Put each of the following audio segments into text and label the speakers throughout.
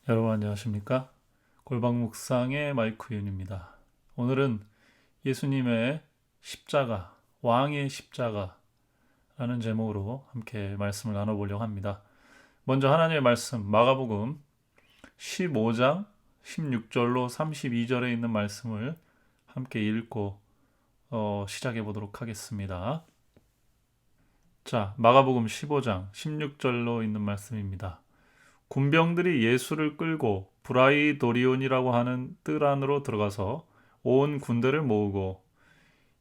Speaker 1: 여러분 안녕하십니까? 골방 묵상의 마이크 윤입니다. 오늘은 예수님의 십자가, 왕의 십자가라는 제목으로 함께 말씀을 나눠보려고 합니다. 먼저 하나님의 말씀, 마가복음 15장 16절로 32절에 있는 말씀을 함께 읽고 시작해 보도록 하겠습니다. 자, 마가복음 15장 16절로 있는 말씀입니다. 군병들이 예수를 끌고 브라이도리온이라고 하는 뜰 안으로 들어가서 온 군대를 모으고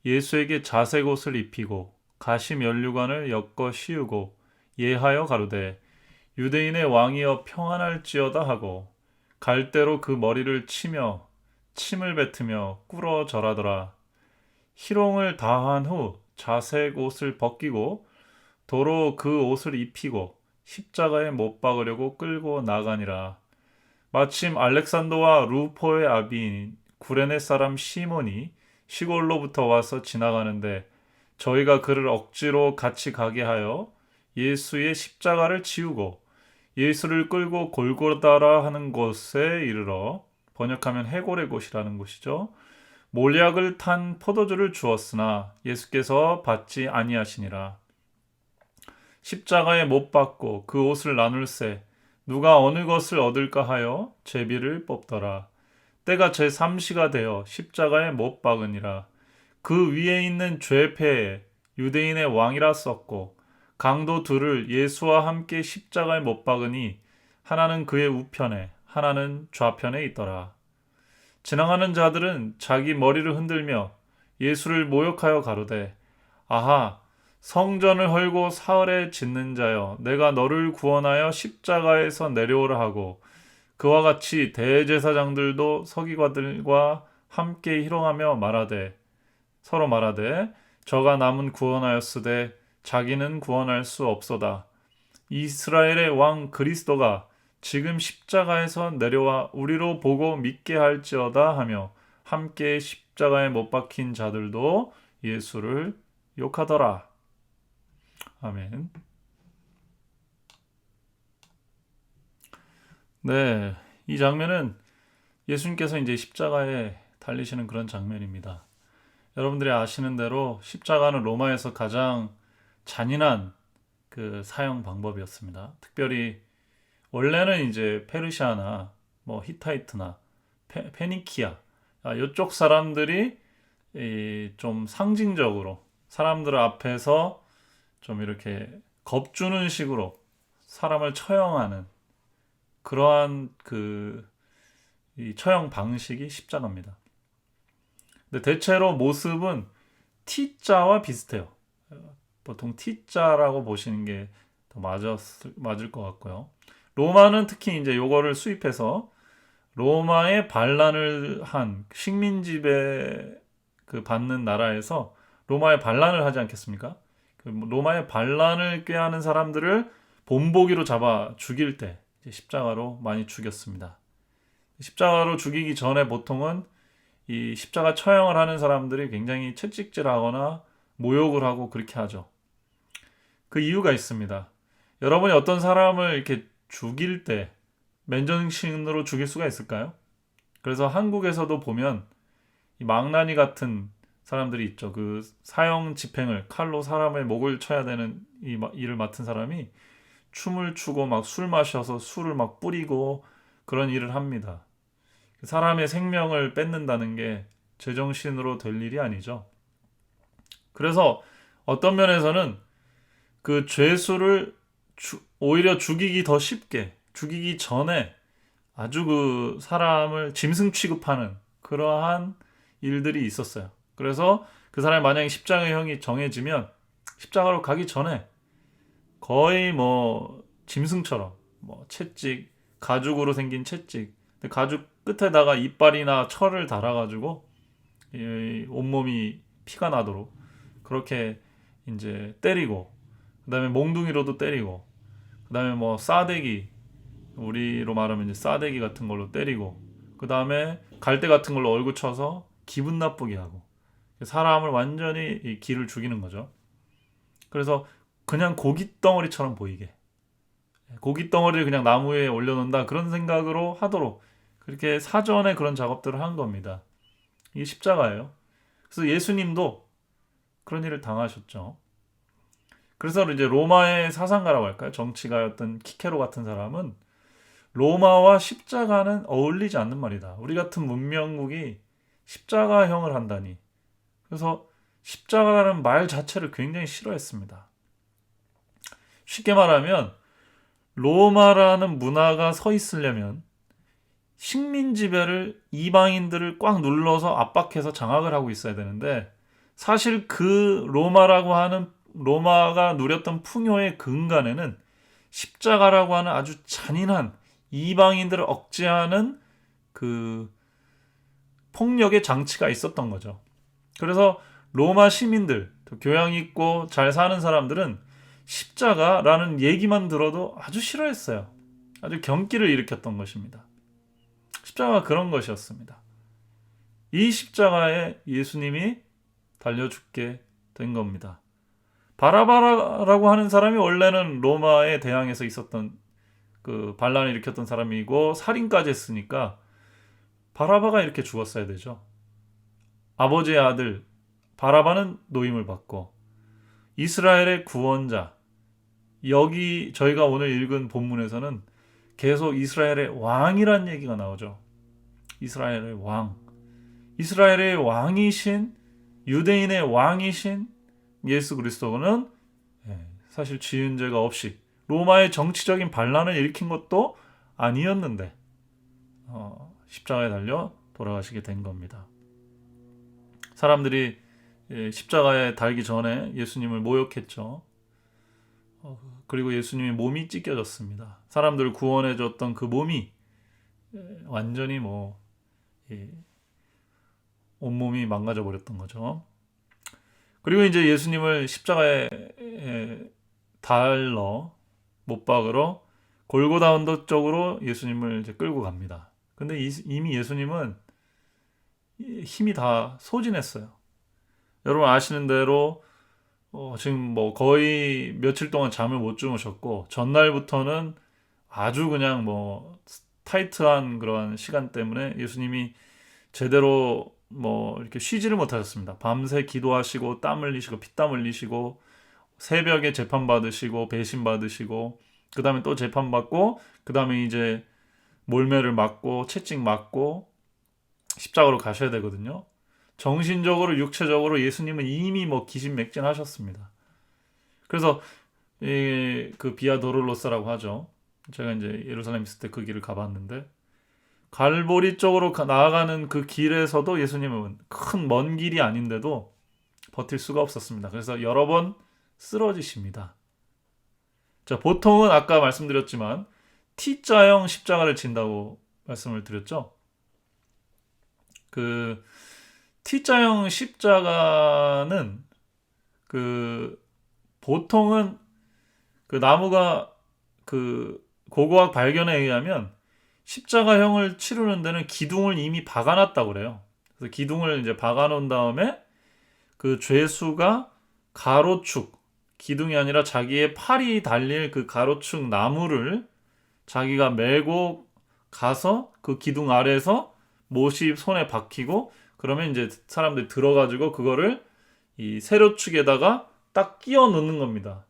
Speaker 1: 예수에게 자색 옷을 입히고 가시 면류관을 엮어 씌우고 예하여 가로되 유대인의 왕이여 평안할지어다 하고 갈대로 그 머리를 치며 침을 뱉으며 꿇어 절하더라. 희롱을 다한 후 자색 옷을 벗기고 도로 그 옷을 입히고 십자가에 못 박으려고 끌고 나가니라. 마침 알렉산더와 루포의 아비인 구레네 사람 시몬이 시골로부터 와서 지나가는데 저희가 그를 억지로 같이 가게 하여 예수의 십자가를 지우고 예수를 끌고 골고다라 하는 곳에 이르러 번역하면 해골의 곳이라는 곳이죠. 몰약을 탄 포도주를 주었으나 예수께서 받지 아니하시니라. 십자가에 못 박고 그 옷을 나눌세 누가 어느 것을 얻을까 하여 제비를 뽑더라. 때가 제3시가 되어 십자가에 못 박으니라. 그 위에 있는 죄패에 유대인의 왕이라 썼고 강도 둘을 예수와 함께 십자가에 못 박으니 하나는 그의 우편에 하나는 좌편에 있더라. 지나가는 자들은 자기 머리를 흔들며 예수를 모욕하여 가로되 아하 성전을 헐고 사흘에 짓는 자여 내가 너를 구원하여 십자가에서 내려오라 하고 그와 같이 대제사장들도 서기관들과 함께 희롱하며 서로 말하되 저가 남은 구원하였으되 자기는 구원할 수 없소다. 이스라엘의 왕 그리스도가 지금 십자가에서 내려와 우리로 보고 믿게 할지어다 하며 함께 십자가에 못 박힌 자들도 예수를 욕하더라. 아멘. 네, 이 장면은 예수님께서 이제 십자가에 달리시는 그런 장면입니다. 여러분들이 아시는 대로 십자가는 로마에서 가장 잔인한 그 사형 방법이었습니다. 특별히 원래는 이제 페르시아나 뭐 히타이트나 페니키아 이쪽 사람들이 좀 상징적으로 사람들 앞에서 좀 이렇게 겁주는 식으로 사람을 처형하는 그러한 이 처형 방식이 십자가입니다. 근데 대체로 모습은 T자와 비슷해요. 보통 T자라고 보시는 게 더 맞을 것 같고요. 로마는 특히 이제 요거를 수입해서 로마의 반란을 한 식민 지배 받는 나라에서 로마의 반란을 하지 않겠습니까? 로마의 반란을 꾀하는 사람들을 본보기로 잡아 죽일 때 십자가로 많이 죽였습니다. 십자가로 죽이기 전에 보통은 이 십자가 처형을 하는 사람들이 굉장히 채찍질하거나 모욕을 하고 그렇게 하죠. 그 이유가 있습니다. 여러분이 어떤 사람을 이렇게 죽일 때 맨정신으로 죽일 수가 있을까요? 그래서 한국에서도 보면 이 망나니 같은 사람들이 있죠. 그 사형 집행을 칼로 사람의 목을 쳐야 되는 이 일을 맡은 사람이 춤을 추고 막 술 마셔서 술을 막 뿌리고 그런 일을 합니다. 사람의 생명을 뺏는다는 게 제정신으로 될 일이 아니죠. 그래서 어떤 면에서는 그 죄수를 오히려 죽이기 더 쉽게 죽이기 전에 아주 그 사람을 짐승 취급하는 그러한 일들이 있었어요. 그래서 그 사람이 만약에 십자가형이 정해지면 십자가로 가기 전에 거의 뭐 짐승처럼 뭐 채찍 가죽으로 생긴 채찍 가죽 끝에다가 이빨이나 철을 달아가지고 온몸이 피가 나도록 그렇게 이제 때리고 그다음에 몽둥이로도 때리고 그다음에 뭐 싸대기 우리로 말하면 이제 싸대기 같은 걸로 때리고 그다음에 갈대 같은 걸로 얼굴 쳐서 기분 나쁘게 하고 사람을 완전히 이 기를 죽이는 거죠. 그래서 그냥 고깃덩어리처럼 보이게 고기 덩어리를 그냥 나무 위에 올려놓는다 그런 생각으로 하도록 그렇게 사전에 그런 작업들을 한 겁니다. 이게 십자가예요. 그래서 예수님도 그런 일을 당하셨죠. 그래서 이제 로마의 사상가라고 할까요? 정치가였던 키케로 같은 사람은 로마와 십자가는 어울리지 않는 말이다. 우리 같은 문명국이 십자가형을 한다니. 그래서 십자가라는 말 자체를 굉장히 싫어했습니다. 쉽게 말하면 로마라는 문화가 서 있으려면 식민 지배를 이방인들을 꽉 눌러서 압박해서 장악을 하고 있어야 되는데 사실 그 로마가 누렸던 풍요의 근간에는 십자가라고 하는 아주 잔인한 이방인들을 억제하는 그 폭력의 장치가 있었던 거죠. 그래서 로마 시민들, 교양 있고 잘 사는 사람들은 십자가라는 얘기만 들어도 아주 싫어했어요. 아주 경기를 일으켰던 것입니다. 십자가가 그런 것이었습니다. 이 십자가에 예수님이 달려 죽게 된 겁니다. 바라바라라고 하는 사람이 원래는 로마에 대항해서 있었던 그 반란을 일으켰던 사람이고 살인까지 했으니까 바라바가 이렇게 죽었어야 되죠. 아버지의 아들 바라바는 노임을 받고 이스라엘의 구원자, 여기 저희가 오늘 읽은 본문에서는 계속 이스라엘의 왕이란 얘기가 나오죠. 이스라엘의 왕. 이스라엘의 왕이신, 유대인의 왕이신 예수 그리스도는 사실 지은 죄가 없이 로마의 정치적인 반란을 일으킨 것도 아니었는데 십자가에 달려 돌아가시게 된 겁니다. 사람들이 십자가에 달기 전에 예수님을 모욕했죠. 그리고 예수님의 몸이 찢겨졌습니다. 사람들을 구원해 줬던 그 몸이 완전히 온몸이 망가져 버렸던 거죠. 그리고 이제 예수님을 십자가에 달러 못 박으러 골고다 언덕 쪽으로 예수님을 이제 끌고 갑니다. 근데 이미 예수님은 힘이 다 소진했어요. 여러분 아시는 대로 지금 거의 며칠 동안 잠을 못 주무셨고 전날부터는 아주 그냥 타이트한 그런 시간 때문에 예수님이 제대로 이렇게 쉬지를 못하셨습니다. 밤새 기도하시고 땀 흘리시고 피땀 흘리시고 새벽에 재판 받으시고 배신 받으시고 그 다음에 또 재판 받고 그 다음에 이제 몰매를 맞고 채찍 맞고 십자가로 가셔야 되거든요. 정신적으로 육체적으로 예수님은 이미 기진맥진하셨습니다. 그래서 그 비아 도롤로사라고 하죠. 제가 이제 예루살렘 있을 때 그 길을 가봤는데 갈보리 쪽으로 나아가는 그 길에서도 예수님은 큰 먼 길이 아닌데도 버틸 수가 없었습니다. 그래서 여러 번 쓰러지십니다. 자, 보통은 아까 말씀드렸지만 T자형 십자가를 진다고 말씀을 드렸죠. 그 T자형 십자가는 보통은 그 나무가 그 고고학 발견에 의하면 십자가형을 치르는 데는 기둥을 이미 박아놨다고 그래요. 그래서 기둥을 이제 박아놓은 다음에 그 죄수가 가로축, 기둥이 아니라 자기의 팔이 달릴 그 가로축 나무를 자기가 메고 가서 그 기둥 아래에서 못이 손에 박히고 그러면 이제 사람들이 들어가지고 그거를 이 세로축에다가 딱 끼워 넣는 겁니다.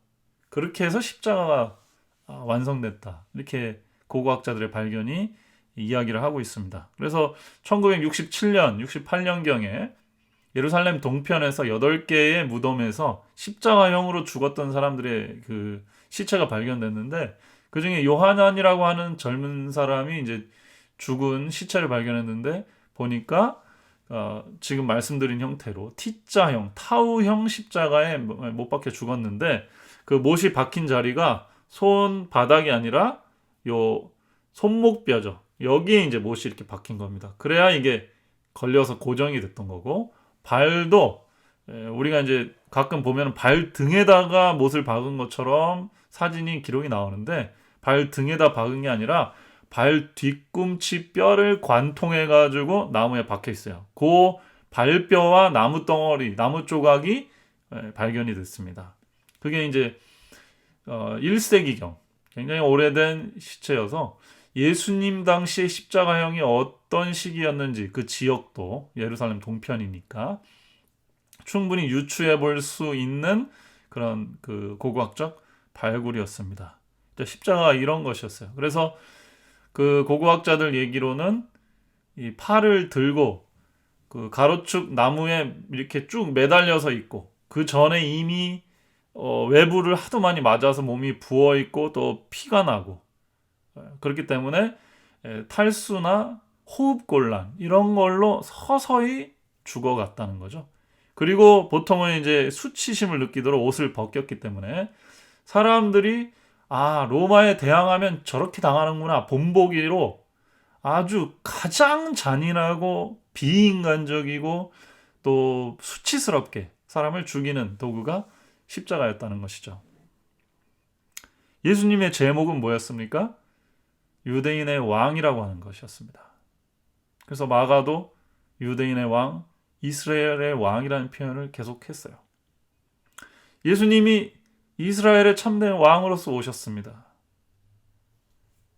Speaker 1: 그렇게 해서 십자가가 완성됐다. 이렇게 고고학자들의 발견이 이야기를 하고 있습니다. 그래서 1967년, 68년경에 예루살렘 동편에서 8개의 무덤에서 십자가형으로 죽었던 사람들의 그 시체가 발견됐는데 그 중에 요하난이라고 하는 젊은 사람이 이제 죽은 시체를 발견했는데 보니까 지금 말씀드린 형태로 T자형, 타우형 십자가에 못 박혀 죽었는데 그 못이 박힌 자리가 손바닥이 아니라 요 손목뼈죠. 여기에 이제 못이 이렇게 박힌 겁니다. 그래야 이게 걸려서 고정이 됐던 거고 발도 우리가 이제 가끔 보면 발 등에다가 못을 박은 것처럼 사진이 기록이 나오는데 발 등에다 박은 게 아니라 발 뒤꿈치 뼈를 관통해 가지고 나무에 박혀 있어요. 그 발뼈와 나무 덩어리, 나무 조각이 발견이 됐습니다. 그게 이제 1세기경 굉장히 오래된 시체여서 예수님 당시의 십자가형이 어떤 시기였는지 그 지역도 예루살렘 동편이니까 충분히 유추해 볼 수 있는 그런 그 고고학적 발굴이었습니다. 십자가가 이런 것이었어요. 그래서 그 고고학자들 얘기로는 이 팔을 들고 그 가로축 나무에 이렇게 쭉 매달려서 있고 그 전에 이미 외부를 하도 많이 맞아서 몸이 부어 있고 또 피가 나고 그렇기 때문에 탈수나 호흡곤란 이런 걸로 서서히 죽어갔다는 거죠. 그리고 보통은 이제 수치심을 느끼도록 옷을 벗겼기 때문에 사람들이 로마에 대항하면 저렇게 당하는구나 본보기로 아주 가장 잔인하고 비인간적이고 또 수치스럽게 사람을 죽이는 도구가 십자가였다는 것이죠. 예수님의 제목은 뭐였습니까? 유대인의 왕이라고 하는 것이었습니다. 그래서 마가도 유대인의 왕, 이스라엘의 왕이라는 표현을 계속했어요. 예수님이 이스라엘의 참된 왕으로서 오셨습니다.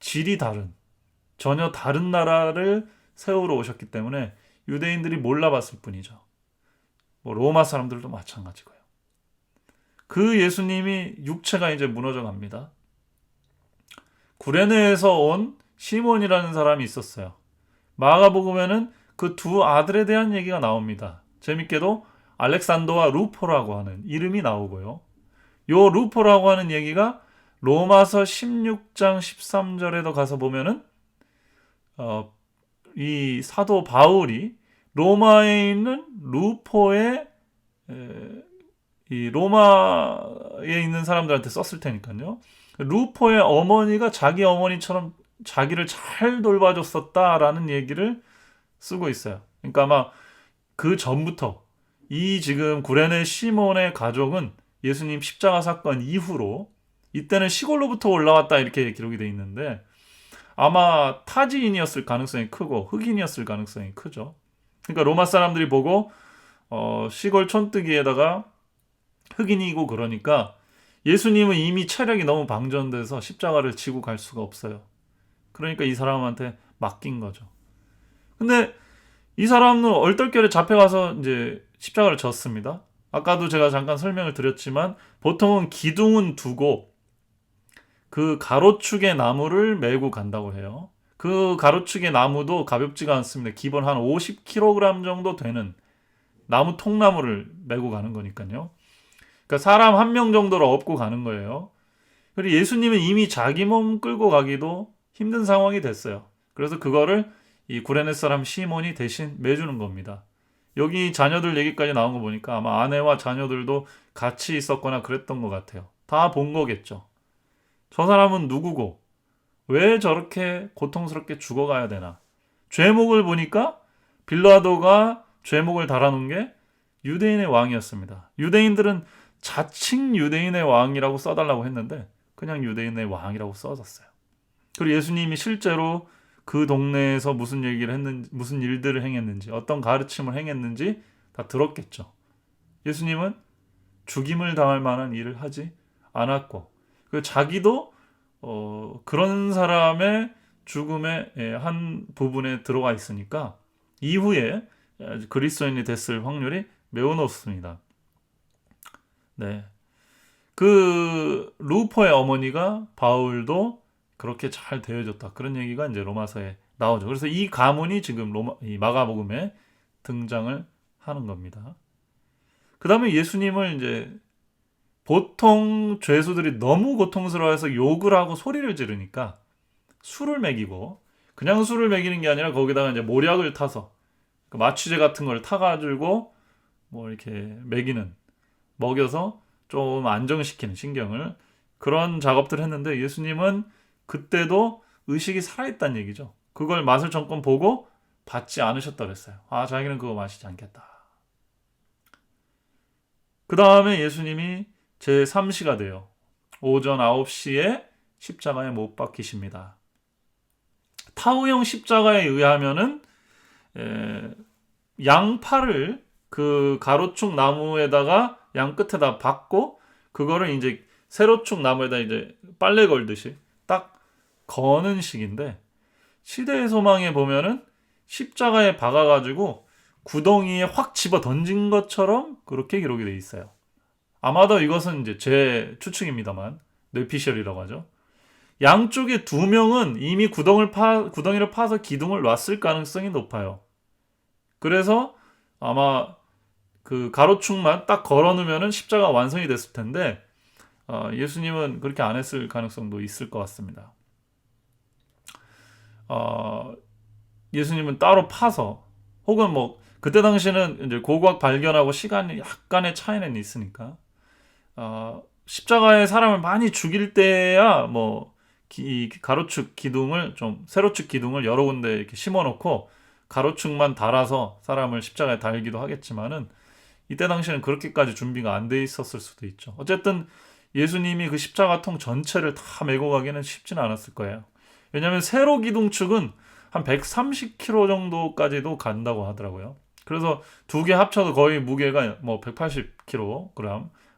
Speaker 1: 질이 다른, 전혀 다른 나라를 세우러 오셨기 때문에 유대인들이 몰라봤을 뿐이죠. 로마 사람들도 마찬가지고요. 그 예수님이 육체가 이제 무너져 갑니다. 구레네에서 온 시몬이라는 사람이 있었어요. 마가복음에는 그 두 아들에 대한 얘기가 나옵니다. 재밌게도 알렉산더와 루포라고 하는 이름이 나오고요. 요 루포라고 하는 얘기가 로마서 16장 13절에도 가서 보면은 이 사도 바울이 로마에 있는 루포의 이 로마에 있는 사람들한테 썼을 테니까요. 루포의 어머니가 자기 어머니처럼 자기를 잘 돌봐줬었다라는 얘기를 쓰고 있어요. 그러니까 아마 그 전부터 이 지금 구레네 시몬의 가족은 예수님 십자가 사건 이후로 이때는 시골로부터 올라왔다 이렇게 기록이 돼 있는데 아마 타지인이었을 가능성이 크고 흑인이었을 가능성이 크죠. 그러니까 로마 사람들이 보고 시골 촌뜨기에다가 흑인이고 그러니까 예수님은 이미 체력이 너무 방전돼서 십자가를 지고 갈 수가 없어요. 그러니까 이 사람한테 맡긴 거죠. 근데 이 사람은 얼떨결에 잡혀가서 이제 십자가를 졌습니다. 아까도 제가 잠깐 설명을 드렸지만 보통은 기둥은 두고 그 가로축의 나무를 메고 간다고 해요. 그 가로축의 나무도 가볍지가 않습니다. 기본 한 50kg 정도 되는 나무 통나무를 메고 가는 거니까요. 그러니까 사람 한 명 정도를 업고 가는 거예요. 그리고 예수님은 이미 자기 몸 끌고 가기도 힘든 상황이 됐어요. 그래서 그거를 이 구레네 사람 시몬이 대신 매주는 겁니다. 여기 자녀들 얘기까지 나온 거 보니까 아마 아내와 자녀들도 같이 있었거나 그랬던 것 같아요. 다 본 거겠죠. 저 사람은 누구고 왜 저렇게 고통스럽게 죽어가야 되나. 죄목을 보니까 빌라도가 죄목을 달아놓은 게 유대인의 왕이었습니다. 유대인들은 자칭 유대인의 왕이라고 써달라고 했는데 그냥 유대인의 왕이라고 써졌어요. 그리고 예수님이 실제로 그 동네에서 무슨 얘기를 했는지, 무슨 일들을 행했는지, 어떤 가르침을 행했는지 다 들었겠죠. 예수님은 죽임을 당할 만한 일을 하지 않았고, 그 자기도 그런 사람의 죽음의 한 부분에 들어가 있으니까 이후에 그리스도인이 됐을 확률이 매우 높습니다. 네. 그 루포의 어머니가 바울도 그렇게 잘 대해줬다. 그런 얘기가 이제 로마서에 나오죠. 그래서 이 가문이 지금 이 마가복음에 등장을 하는 겁니다. 그 다음에 예수님을 이제 보통 죄수들이 너무 고통스러워해서 욕을 하고 소리를 지르니까 술을 먹이고 그냥 술을 먹이는 게 아니라 거기다가 이제 모략을 타서 그 마취제 같은 걸 타가지고 뭐 이렇게 먹여서 좀 안정시키는 신경을 그런 작업들을 했는데 예수님은 그때도 의식이 살아있다는 얘기죠. 그걸 맛을 잠깐 보고 받지 않으셨다고 했어요. 자기는 그거 마시지 않겠다. 그 다음에 예수님이 제3시가 돼요. 오전 9시에 십자가에 못 박히십니다. 타우형 십자가에 의하면은 양팔을 그 가로축 나무에다가 양 끝에다 박고 그거를 이제 세로축 나무에다 이제 빨래 걸듯이 딱 거는 식인데 시대의 소망에 보면은 십자가에 박아가지고 구덩이에 확 집어 던진 것처럼 그렇게 기록이 돼 있어요. 아마도 이것은 이제 제 추측입니다만 뇌피셜이라고 하죠. 양쪽에 두 명은 이미 구덩이를 파서 기둥을 놨을 가능성이 높아요. 그래서 아마 그 가로축만 딱 걸어놓으면 십자가 완성이 됐을 텐데 예수님은 그렇게 안 했을 가능성도 있을 것 같습니다. 예수님은 따로 파서 혹은 뭐 그때 당시는 이제 고고학 발견하고 시간이 약간의 차이는 있으니까 십자가에 사람을 많이 죽일 때야 뭐 이 가로축 기둥을 좀 세로축 기둥을 여러 군데 이렇게 심어놓고 가로축만 달아서 사람을 십자가에 달기도 하겠지만은 이때 당시에는 그렇게까지 준비가 안 돼 있었을 수도 있죠. 어쨌든 예수님이 그 십자가통 전체를 다 메고 가기는 쉽지는 않았을 거예요. 왜냐하면 세로 기둥축은 한 130kg 정도까지도 간다고 하더라고요. 그래서 두 개 합쳐도 거의 무게가 뭐 180kg,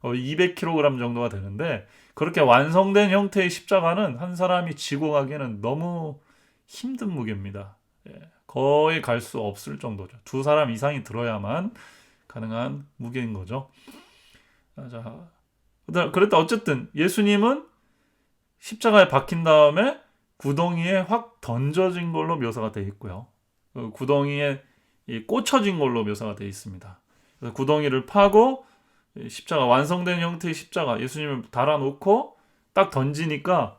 Speaker 1: 200kg 정도가 되는데 그렇게 완성된 형태의 십자가는 한 사람이 지고 가기에는 너무 힘든 무게입니다. 거의 갈 수 없을 정도죠. 두 사람 이상이 들어야만 가능한 무게인 거죠. 자, 그랬다 어쨌든 예수님은 십자가에 박힌 다음에 구덩이에 확 던져진 걸로 묘사가 되어 있고요. 그 구덩이에 꽂혀진 걸로 묘사가 되어 있습니다. 그래서 구덩이를 파고 십자가 완성된 형태의 십자가 예수님을 달아놓고 딱 던지니까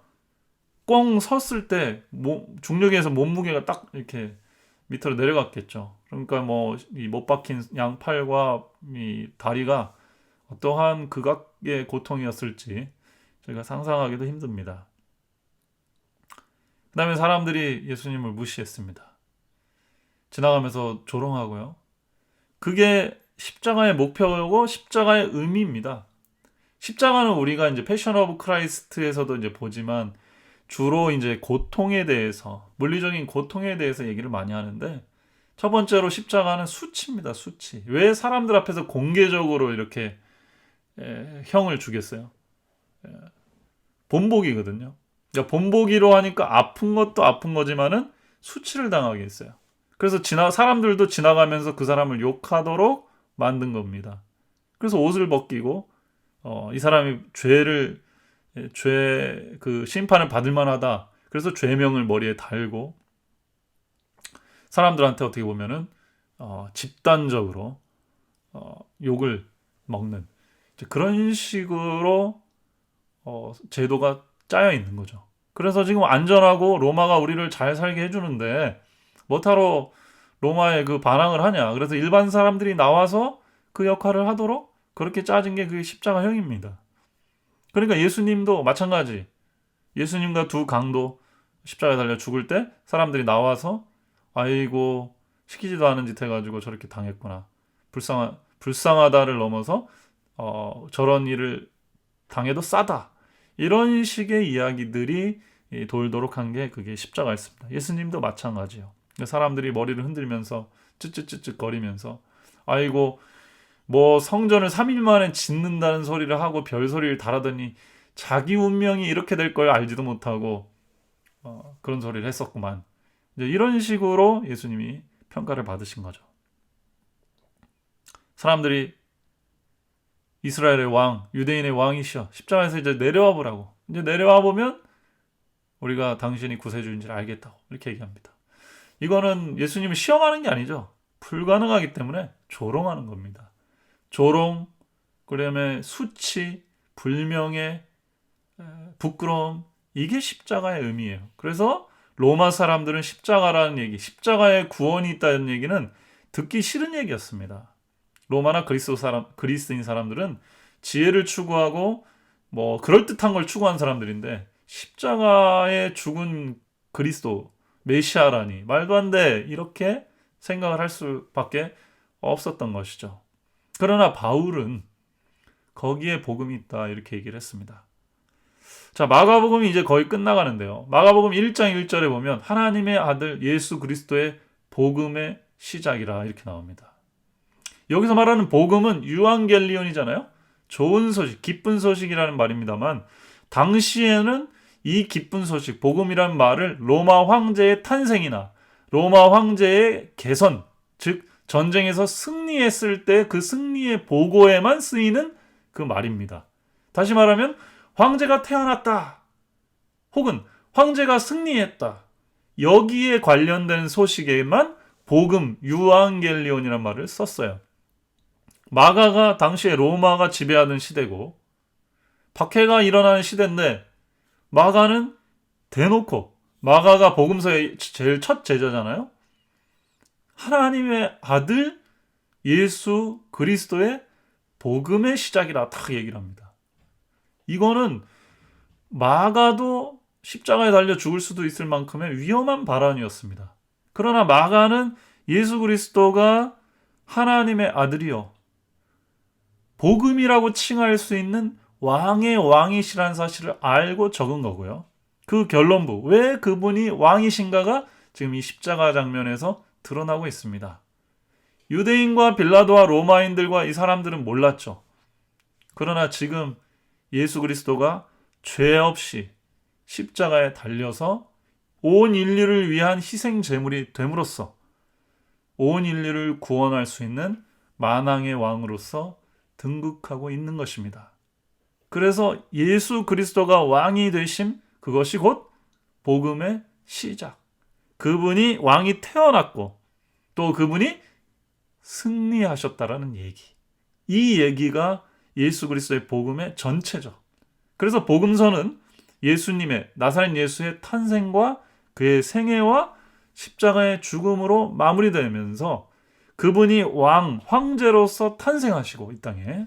Speaker 1: 꽁 섰을 때 중력에서 몸무게가 딱 이렇게 밑으로 내려갔겠죠. 그러니까 뭐 이 못 박힌 양팔과 이 다리가 어떠한 극악의 고통이었을지 저희가 상상하기도 힘듭니다. 그 다음에 사람들이 예수님을 무시했습니다. 지나가면서 조롱하고요. 그게 십자가의 목표고 십자가의 의미입니다. 십자가는 우리가 이제 패션 오브 크라이스트에서도 이제 보지만 주로 이제 고통에 대해서, 물리적인 고통에 대해서 얘기를 많이 하는데 첫 번째로 십자가는 수치입니다. 수치. 왜 사람들 앞에서 공개적으로 이렇게 형을 주겠어요? 본보기거든요. 그러니까 본보기로 하니까 아픈 것도 아픈 거지만은 수치를 당하게 했어요. 그래서 사람들도 지나가면서 그 사람을 욕하도록 만든 겁니다. 그래서 옷을 벗기고 이 사람이 그 심판을 받을 만하다. 그래서 죄명을 머리에 달고 사람들한테 어떻게 보면은 집단적으로 욕을 먹는 그런 식으로 제도가 짜여 있는 거죠. 그래서 지금 안전하고 로마가 우리를 잘 살게 해주는데 뭐하러 로마에 그 반항을 하냐. 그래서 일반 사람들이 나와서 그 역할을 하도록 그렇게 짜진 게 그게 십자가형입니다. 그러니까 예수님도 마찬가지. 예수님과 두 강도 십자가에 달려 죽을 때 사람들이 나와서 아이고 시키지도 않은 짓 해가지고 저렇게 당했구나. 불쌍하다를 넘어서 저런 일을 당해도 싸다. 이런 식의 이야기들이 돌도록 한 게 그게 십자가였습니다. 예수님도 마찬가지예요. 사람들이 머리를 흔들면서 쯧쯧쯧쯧 거리면서 아이고 뭐 성전을 3일 만에 짓는다는 소리를 하고 별소리를 달아더니 자기 운명이 이렇게 될 걸 알지도 못하고 그런 소리를 했었구만. 이제 이런 식으로 예수님이 평가를 받으신 거죠. 사람들이 이스라엘의 왕, 유대인의 왕이시여 십자가에서 이제 내려와 보라고. 이제 내려와 보면 우리가 당신이 구세주인지를 알겠다고 이렇게 얘기합니다. 이거는 예수님을 시험하는 게 아니죠. 불가능하기 때문에 조롱하는 겁니다. 조롱, 그다음에 수치, 불명예, 부끄러움, 이게 십자가의 의미예요. 그래서 로마 사람들은 십자가라는 얘기, 십자가의 구원이 있다는 얘기는 듣기 싫은 얘기였습니다. 로마나 그리스인 사람들은 지혜를 추구하고 뭐 그럴듯한 걸 추구한 사람들인데 십자가에 죽은 그리스도, 메시아라니 말도 안 돼 이렇게 생각을 할 수밖에 없었던 것이죠. 그러나 바울은 거기에 복음이 있다 이렇게 얘기를 했습니다. 자, 마가복음이 이제 거의 끝나가는데요. 마가복음 1장 1절에 보면 하나님의 아들 예수 그리스도의 복음의 시작이라 이렇게 나옵니다. 여기서 말하는 복음은 유앙겔리온이잖아요. 좋은 소식, 기쁜 소식이라는 말입니다만 당시에는 이 기쁜 소식, 복음이란 말을 로마 황제의 탄생이나 로마 황제의 개선, 즉 전쟁에서 승리했을 때 그 승리의 보고에만 쓰이는 그 말입니다. 다시 말하면 황제가 태어났다, 혹은 황제가 승리했다, 여기에 관련된 소식에만 복음, 유앙겔리온이라는 말을 썼어요. 마가가 당시에 로마가 지배하던 시대고 박해가 일어나는 시대인데, 마가는 대놓고, 마가가 복음서의 제일 첫 제자잖아요. 하나님의 아들 예수 그리스도의 복음의 시작이라 딱 얘기를 합니다. 이거는 마가도 십자가에 달려 죽을 수도 있을 만큼의 위험한 발언이었습니다. 그러나 마가는 예수 그리스도가 하나님의 아들이요, 복음이라고 칭할 수 있는 왕의 왕이시라는 사실을 알고 적은 거고요. 그 결론부, 왜 그분이 왕이신가가 지금 이 십자가 장면에서 드러나고 있습니다. 유대인과 빌라도와 로마인들과 이 사람들은 몰랐죠. 그러나 지금 예수 그리스도가 죄 없이 십자가에 달려서 온 인류를 위한 희생 제물이 됨으로써 온 인류를 구원할 수 있는 만왕의 왕으로서 등극하고 있는 것입니다. 그래서 예수 그리스도가 왕이 되심, 그것이 곧 복음의 시작. 그분이 왕이 태어났고 또 그분이 승리하셨다라는 얘기. 이 얘기가 예수 그리스도의 복음의 전체죠. 그래서 복음서는 예수님의, 나사렛 예수의 탄생과 그의 생애와 십자가의 죽음으로 마무리되면서 그분이 왕, 황제로서 탄생하시고 이 땅에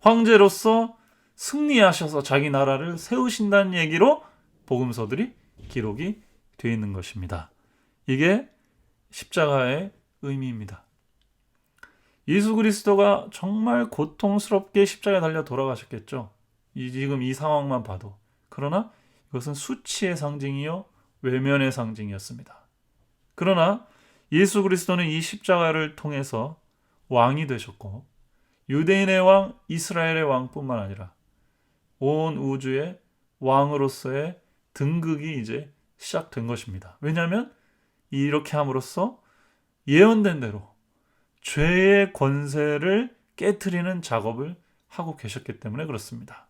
Speaker 1: 황제로서 승리하셔서 자기 나라를 세우신다는 얘기로 복음서들이 기록이 되어 있는 것입니다. 이게 십자가의 의미입니다. 예수 그리스도가 정말 고통스럽게 십자가에 달려 돌아가셨겠죠. 지금 이 상황만 봐도. 그러나 이것은 수치의 상징이요 외면의 상징이었습니다. 그러나 예수 그리스도는 이 십자가를 통해서 왕이 되셨고, 유대인의 왕, 이스라엘의 왕뿐만 아니라 온 우주의 왕으로서의 등극이 이제 시작된 것입니다. 왜냐하면 이렇게 함으로써 예언된 대로 죄의 권세를 깨트리는 작업을 하고 계셨기 때문에 그렇습니다.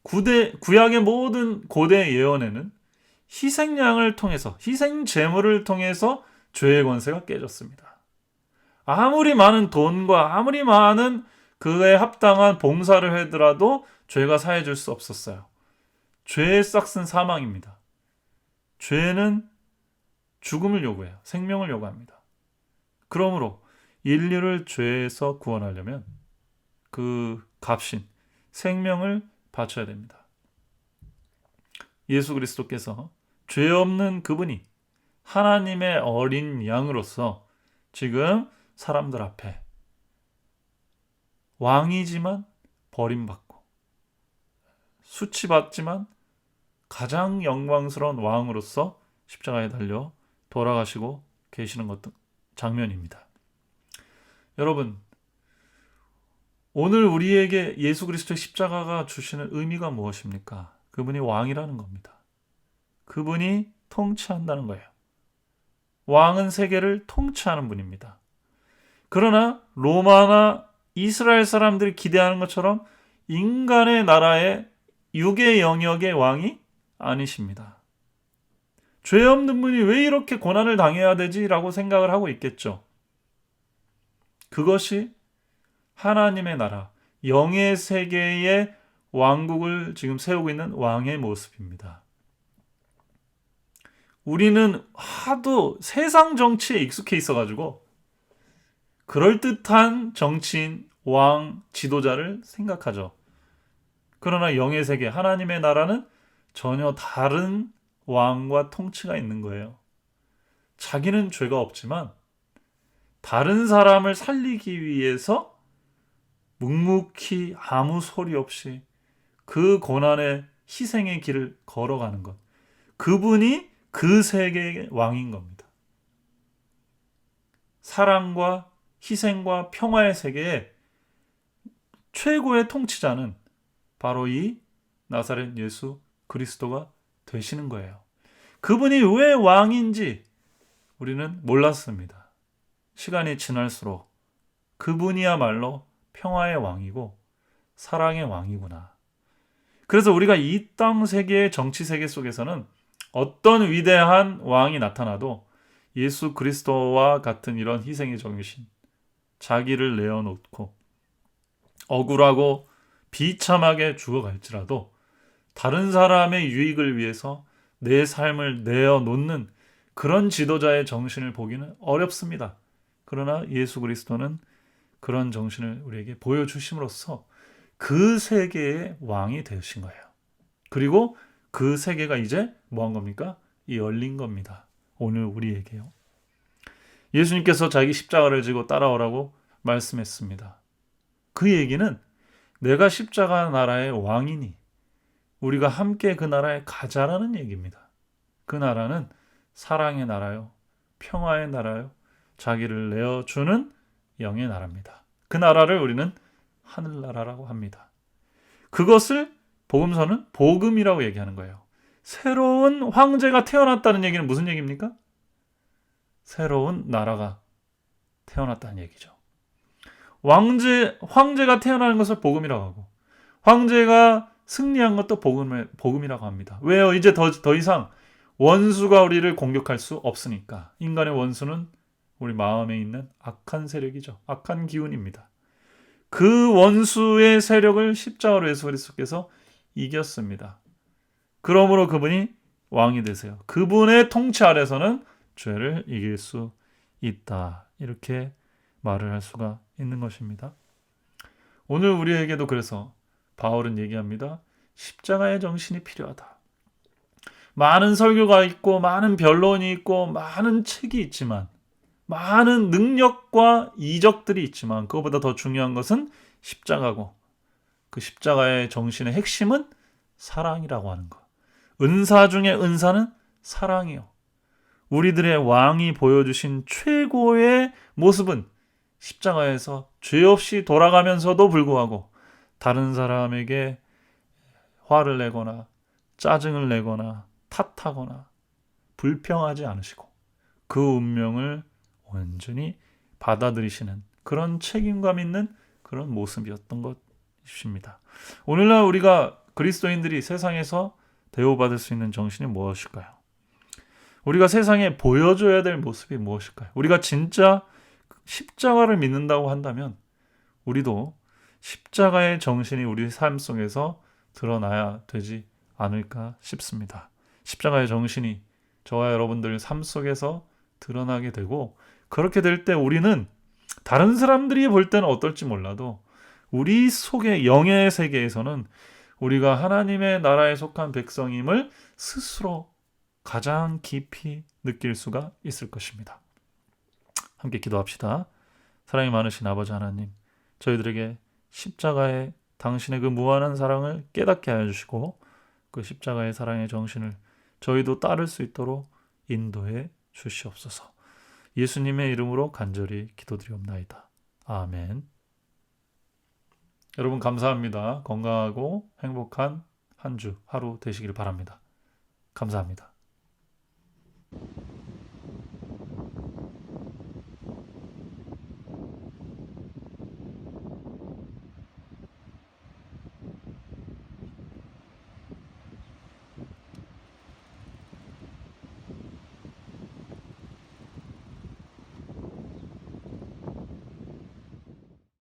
Speaker 1: 구약의 모든 고대 예언에는 희생양을 통해서, 희생 제물을 통해서 죄의 권세가 깨졌습니다. 아무리 많은 돈과 아무리 많은 그에 합당한 봉사를 하더라도 죄가 사해질 수 없었어요. 죄의 싹은 사망입니다. 죄는 죽음을 요구해요. 생명을 요구합니다. 그러므로 인류를 죄에서 구원하려면 그 값인 생명을 바쳐야 됩니다. 예수 그리스도께서 죄 없는 그분이 하나님의 어린 양으로서 지금 사람들 앞에 왕이지만 버림받고 수치받지만 가장 영광스러운 왕으로서 십자가에 달려 돌아가시고 계시는 것 장면입니다. 여러분, 오늘 우리에게 예수 그리스도의 십자가가 주시는 의미가 무엇입니까? 그분이 왕이라는 겁니다. 그분이 통치한다는 거예요. 왕은 세계를 통치하는 분입니다. 그러나 로마나 이스라엘 사람들이 기대하는 것처럼 인간의 나라의 육의 영역의 왕이 아니십니다. 죄 없는 분이 왜 이렇게 고난을 당해야 되지? 라고 생각을 하고 있겠죠. 그것이 하나님의 나라, 영의 세계의 왕국을 지금 세우고 있는 왕의 모습입니다. 우리는 하도 세상 정치에 익숙해 있어가지고 그럴듯한 정치인, 왕, 지도자를 생각하죠. 그러나 영의 세계, 하나님의 나라는 전혀 다른 왕과 통치가 있는 거예요. 자기는 죄가 없지만 다른 사람을 살리기 위해서 묵묵히 아무 소리 없이 그 고난의 희생의 길을 걸어가는 것. 그분이 그 세계의 왕인 겁니다. 사랑과 희생과 평화의 세계의 최고의 통치자는 바로 이 나사렛 예수 그리스도가 되시는 거예요. 그분이 왜 왕인지 우리는 몰랐습니다. 시간이 지날수록 그분이야말로 평화의 왕이고 사랑의 왕이구나. 그래서 우리가 이 땅 세계의 정치 세계 속에서는 어떤 위대한 왕이 나타나도 예수 그리스도와 같은 이런 희생의 정신, 자기를 내어놓고 억울하고 비참하게 죽어갈지라도 다른 사람의 유익을 위해서 내 삶을 내어놓는 그런 지도자의 정신을 보기는 어렵습니다. 그러나 예수 그리스도는 그런 정신을 우리에게 보여주심으로써 그 세계의 왕이 되신 거예요. 그리고 그 세계가 이제 뭐한 겁니까? 열린 겁니다. 오늘 우리에게요. 예수님께서 자기 십자가를 지고 따라오라고 말씀했습니다. 그 얘기는 내가 십자가 나라의 왕이니 우리가 함께 그 나라에 가자라는 얘기입니다. 그 나라는 사랑의 나라요, 평화의 나라요, 자기를 내어주는 영의 나라입니다. 그 나라를 우리는 하늘나라라고 합니다. 그것을 복음서는 복음이라고 얘기하는 거예요. 새로운 황제가 태어났다는 얘기는 무슨 얘기입니까? 새로운 나라가 태어났다는 얘기죠. 황제가 태어나는 것을 복음이라고 하고 황제가 승리한 것도 복음이라고 합니다. 왜요? 이제 더 이상 원수가 우리를 공격할 수 없으니까. 인간의 원수는 우리 마음에 있는 악한 세력이죠. 악한 기운입니다. 그 원수의 세력을 십자가로 예수 그리스도께서 이겼습니다. 그러므로 그분이 왕이 되세요. 그분의 통치 아래서는 죄를 이길 수 있다. 이렇게 말을 할 수가 있는 것입니다. 오늘 우리에게도 그래서 바울은 얘기합니다. 십자가의 정신이 필요하다. 많은 설교가 있고 많은 변론이 있고 많은 책이 있지만 많은 능력과 이적들이 있지만 그것보다 더 중요한 것은 십자가고 그 십자가의 정신의 핵심은 사랑이라고 하는 것. 은사 중에 은사는 사랑이요. 우리들의 왕이 보여주신 최고의 모습은 십자가에서 죄 없이 돌아가면서도 불구하고 다른 사람에게 화를 내거나 짜증을 내거나 탓하거나 불평하지 않으시고 그 운명을 온전히 받아들이시는 그런 책임감 있는 그런 모습이었던 것입니다. 오늘날 우리가 그리스도인들이 세상에서 대우받을 수 있는 정신이 무엇일까요? 우리가 세상에 보여줘야 될 모습이 무엇일까요? 우리가 진짜 십자가를 믿는다고 한다면 우리도 십자가의 정신이 우리 삶 속에서 드러나야 되지 않을까 싶습니다. 십자가의 정신이 저와 여러분들 삶 속에서 드러나게 되고 그렇게 될 때 우리는 다른 사람들이 볼 때는 어떨지 몰라도 우리 속의 영의 세계에서는 우리가 하나님의 나라에 속한 백성임을 스스로 가장 깊이 느낄 수가 있을 것입니다. 함께 기도합시다. 사랑이 많으신 아버지 하나님, 저희들에게 십자가의 당신의 그 무한한 사랑을 깨닫게 하여 주시고 그 십자가의 사랑의 정신을 저희도 따를 수 있도록 인도해 주시옵소서. 예수님의 이름으로 간절히 기도드리옵나이다. 아멘. 여러분 감사합니다. 건강하고 행복한 한 주, 하루 되시길 바랍니다. 감사합니다.